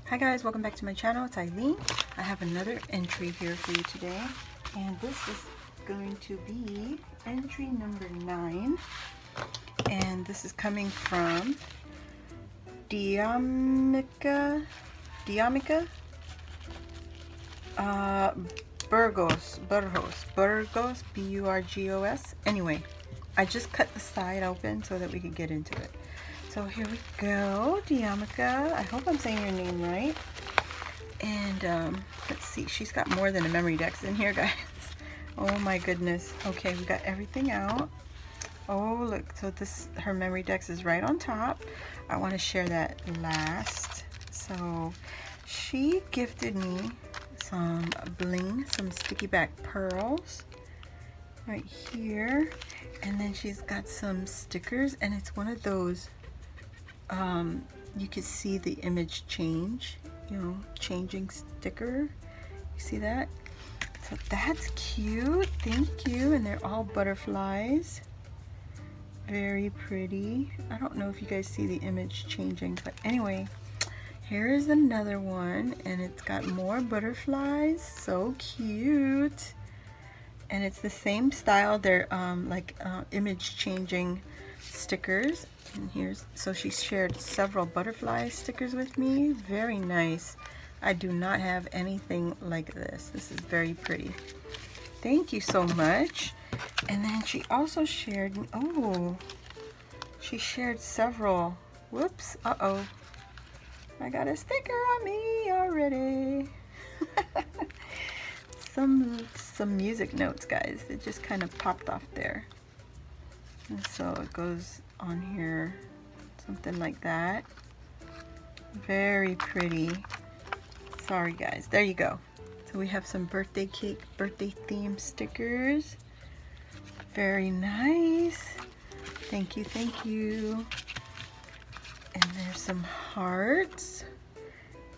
Hi guys, welcome back to my channel. It's Eileen. I have another entry here for you today, and this is going to be entry number 9, and this is coming from Diamica Burgos, B-U-R-G-O-S. Anyway, I just cut the side open so that we could get into it. So here we go, Diamica. I hope I'm saying your name right. And let's see, she's got more than a memory dex in here, guys. Oh my goodness. Okay, we got everything out. Oh, look, so her memory dex is right on top. I want to share that last. So she gifted me some bling, some sticky back pearls right here, and then she's got some stickers, and it's one of those you can see the image change, you know, changing sticker. You see that? So that's cute. Thank you. And they're all butterflies. Very pretty. I don't know if you guys see the image changing, but anyway, here is another one, and it's got more butterflies. So cute. And it's the same style. They're image changing stickers. And here's, so she shared several butterfly stickers with me. Very nice. I do not have anything like this. This is very pretty. Thank you so much. And then she also shared, she shared several, whoops, I got a sticker on me already. some music notes, guys. It just kind of popped off there. And so it goes on here, something like that. Very pretty. Sorry guys, there you go. So we have some birthday cake, birthday themed stickers. Very nice. Thank you, thank you. And there's some hearts.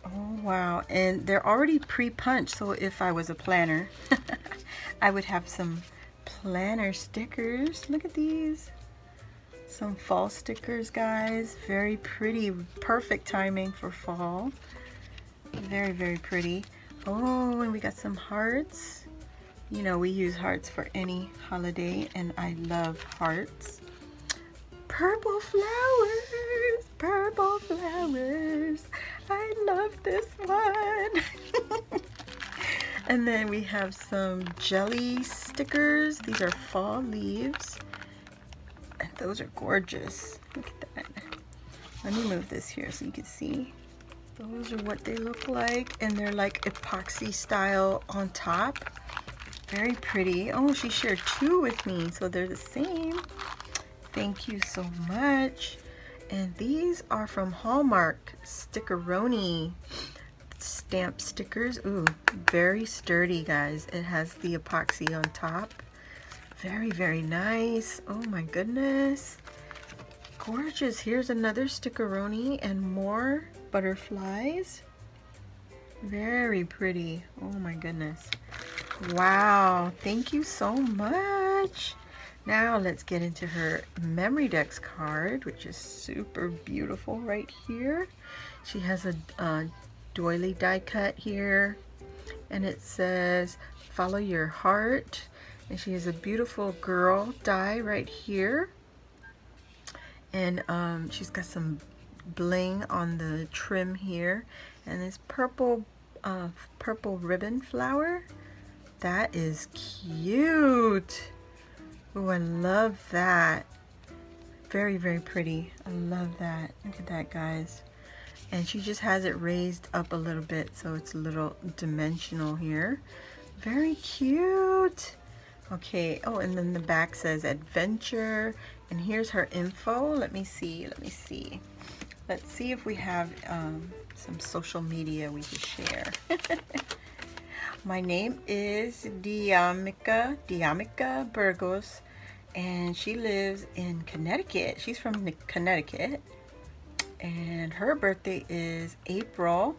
Oh wow, and they're already pre-punched, so if I was a planner I would have some planner stickers. Look at these. Some fall stickers, guys. Very pretty. Perfect timing for fall. Very, very pretty. Oh, and we got some hearts. You know, we use hearts for any holiday, and I love hearts. Purple flowers. Purple flowers. I love this one. And then we have some jelly stickers. These are fall leaves. And those are gorgeous. Look at that. Let me move this here so you can see. Those are what they look like. And they're like epoxy style on top. Very pretty. Oh, she shared 2 with me, so they're the same. Thank you so much. And these are from Hallmark Stickeroni stamp stickers. Ooh, very sturdy, guys. It has the epoxy on top. Very, very nice. Oh my goodness. Gorgeous. Here's another stickeroni and more butterflies. Very pretty. Oh my goodness. Wow. Thank you so much. Now let's get into her memory dex card, which is super beautiful right here. She has a doily die cut here, and it says follow your heart, and she has a beautiful girl die right here, and she's got some bling on the trim here, and this purple ribbon flower. That is cute. Oh, I love that. Very, very pretty. I love that. Look at that, guys. And she just has it raised up a little bit, so it's a little dimensional here. Very cute. Okay, oh, and then the back says adventure, and here's her info. Let me see. Let's see if we have some social media we can share. My name is Diamica Burgos, and she lives in Connecticut. She's from Connecticut, and her birthday is April.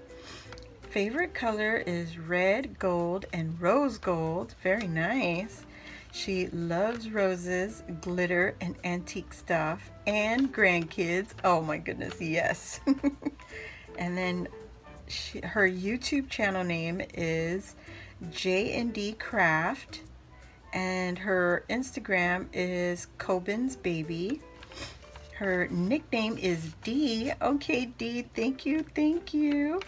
Favorite color is red, gold, and rose gold. Very nice. She loves roses, glitter, and antique stuff, and grandkids. Oh my goodness, yes. And then her YouTube channel name is j&dcraft, and her Instagram is Coben's Baby. Her nickname is D. Okay, D, thank you, thank you.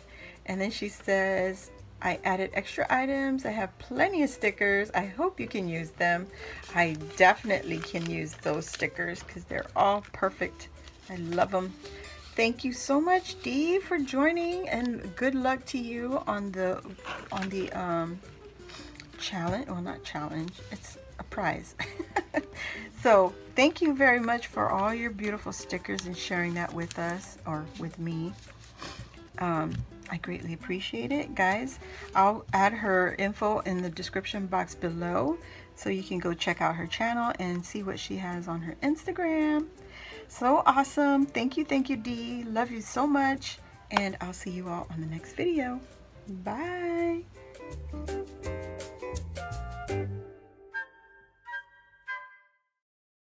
And then she says, I added extra items. I have plenty of stickers. I hope you can use them. I definitely can use those stickers because they're all perfect. I love them. Thank you so much, Dee, for joining, and good luck to you on the challenge. Well, not challenge, it's a prize. So thank you very much for all your beautiful stickers and sharing that with us, or with me. I greatly appreciate it, guys. I'll add her info in the description box below so you can go check out her channel and see what she has on her Instagram. So awesome. Thank you, Dee. Love you so much, and I'll see you all on the next video. Bye.